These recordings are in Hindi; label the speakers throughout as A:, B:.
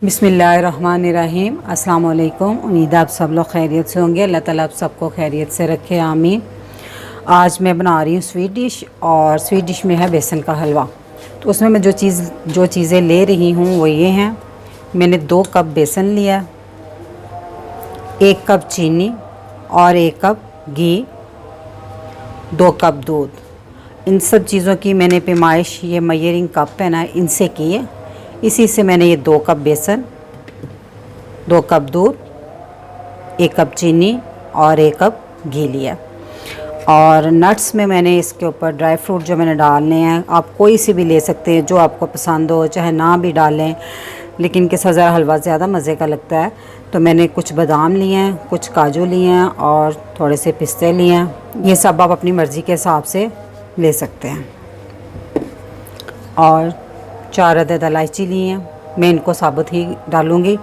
A: बिस्मिल्लाहिर्रहमानिर्रहीम। अस्सलाम वालेकुम। उम्मीद आप सब लोग खैरियत से होंगे। अल्लाह ताला आप सबको खैरियत से रखे, आमीन। आज मैं बना रही हूँ स्वीट डिश, और स्वीट डिश में है बेसन का हलवा। तो उसमें मैं जो चीज़ें ले रही हूँ वो ये हैं। मैंने 2 कप बेसन लिया, 1 कप चीनी और 1 कप घी, 2 कप दूध। इन सब चीज़ों की मैंने पैमाइश ये मेजरिंग कप है ना, इनसे की है। इसी से मैंने ये 2 कप बेसन, 2 कप दूध, 1 कप चीनी और 1 कप घी लिया। और नट्स में मैंने इसके ऊपर ड्राई फ्रूट जो मैंने डालने हैं, आप कोई सी भी ले सकते हैं जो आपको पसंद हो, चाहे ना भी डालें, लेकिन के साथ ज़रा हलवा ज़्यादा मज़े का लगता है। तो मैंने कुछ बादाम लिए हैं, कुछ काजू लिए हैं और थोड़े से पिस्ते लिए हैं। ये सब आप अपनी मर्ज़ी के हिसाब से ले सकते हैं। और 4 अदद इलायची ली हैं। मैं इनको साबुत ही डालूँगी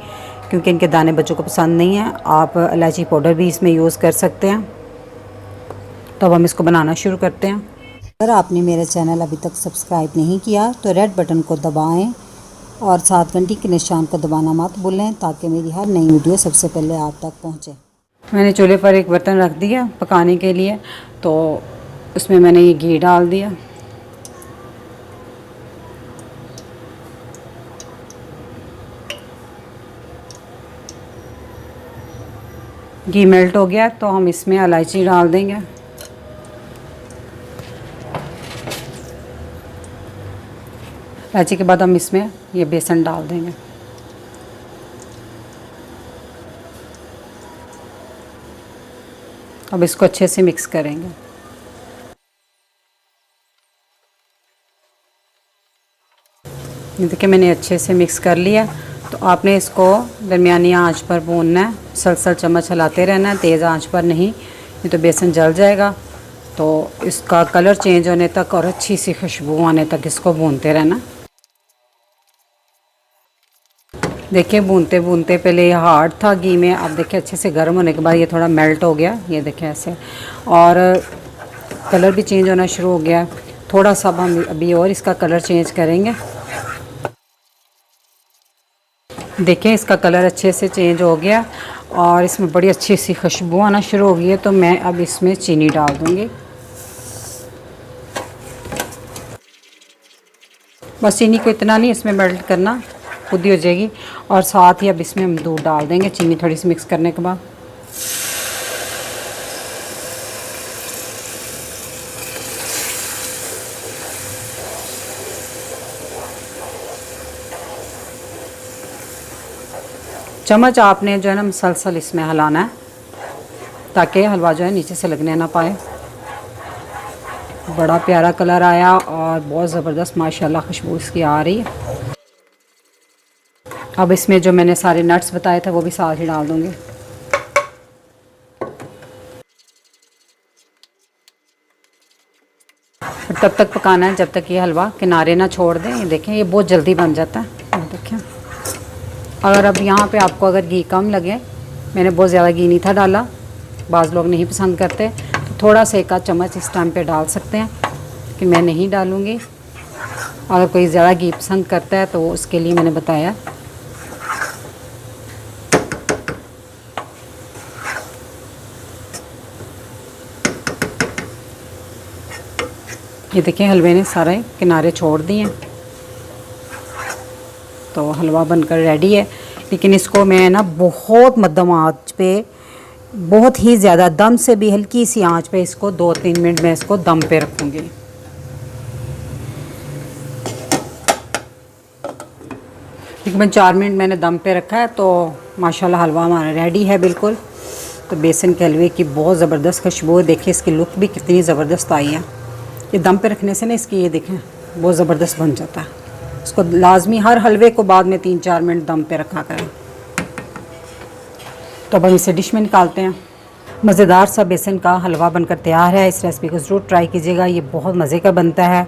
A: क्योंकि इनके दाने बच्चों को पसंद नहीं है। आप इलायची पाउडर भी इसमें यूज़ कर सकते हैं। तो अब हम इसको बनाना शुरू करते हैं। अगर आपने मेरा चैनल अभी तक सब्सक्राइब नहीं किया तो रेड बटन को दबाएं और साथ घंटी के निशान को दबाना मत भूलें, ताकि मेरी हर नई वीडियो सबसे पहले आप तक पहुँचे। मैंने चूल्हे पर एक बर्तन रख दिया पकाने के लिए, तो उसमें मैंने ये घी डाल दिया। घी मेल्ट हो गया तो हम इसमें इलायची डाल देंगे। इलायची के बाद हम इसमें ये बेसन डाल देंगे। अब इसको अच्छे से मिक्स करेंगे। ये देखिए मैंने अच्छे से मिक्स कर लिया। तो आपने इसको दरमियानी आंच पर भूनना है, सलसल चम्मच हिलाते रहना है, तेज़ आंच पर नहीं, नहीं तो बेसन जल जाएगा। तो इसका कलर चेंज होने तक और अच्छी सी खुशबू आने तक इसको भूनते रहना। देखिए भूनते भूनते पहले ये हार्ड था घी में, अब देखिए अच्छे से गर्म होने के बाद ये थोड़ा मेल्ट हो गया। ये देखिए ऐसे, और कलर भी चेंज होना शुरू हो गया। थोड़ा सा हम अभी और इसका कलर चेंज करेंगे। देखें इसका कलर अच्छे से चेंज हो गया और इसमें बड़ी अच्छी सी खुशबू आना शुरू हो गई है। तो मैं अब इसमें चीनी डाल दूँगी। बस चीनी को इतना नहीं इसमें मेल्ट करना, खुद ही हो जाएगी। और साथ ही अब इसमें हम दूध डाल देंगे चीनी थोड़ी सी मिक्स करने के बाद। चम्मच आपने जो है ना मुसलसल इसमें हिलाना है, ताकि हलवा जो है नीचे से लगने ना पाए। बड़ा प्यारा कलर आया और बहुत ज़बरदस्त माशाल्लाह खुशबू इसकी आ रही है। अब इसमें जो मैंने सारे नट्स बताए थे वो भी साथ ही डाल दूँगी। तब तक पकाना है जब तक ये हलवा किनारे ना छोड़ दें। ये देखें ये बहुत जल्दी बन जाता है। देखें, अगर अब यहाँ पे आपको अगर घी कम लगे, मैंने बहुत ज़्यादा घी नहीं था डाला, बाज़ लोग नहीं पसंद करते, तो थोड़ा सा 1 आध चम्मच इस टाइम पे डाल सकते हैं, लेकिन मैं नहीं डालूँगी। अगर कोई ज़्यादा घी पसंद करता है तो उसके लिए मैंने बताया। ये देखिए हलवे ने सारे किनारे छोड़ दिए हैं, तो हलवा बनकर रेडी है। लेकिन इसको मैं ना बहुत मध्यम आंच पे, बहुत ही ज़्यादा दम से भी हल्की सी आंच पे इसको 2-3 मिनट में इसको दम पे रखूँगी। तकरीबन 4 मिनट मैंने दम पे रखा है। तो माशाल्लाह हलवा हमारा रेडी है बिल्कुल। तो बेसन के हलवे की बहुत ज़बरदस्त खुशबू, देखिए इसकी लुक भी कितनी ज़बरदस्त आई है। ये दम पे रखने से ना इसकी ये देखें बहुत ज़बरदस्त बन जाता है। इसको लाजमी हर हलवे को बाद में 3-4 मिनट दम पे रखा करें। तो अब हम इसे डिश में निकालते हैं। मज़ेदार सा बेसन का हलवा बनकर तैयार है। इस रेसिपी को ज़रूर ट्राई कीजिएगा, ये बहुत मज़े का बनता है।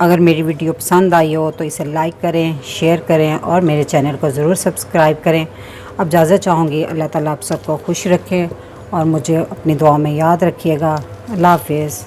A: अगर मेरी वीडियो पसंद आई हो तो इसे लाइक करें, शेयर करें और मेरे चैनल को ज़रूर सब्सक्राइब करें। अब इजाज़त चाहूँगी। अल्लाह ताला आप सबको खुश रखें और मुझे अपनी दुआ में याद रखिएगा। अल्लाह हाफ़िज़।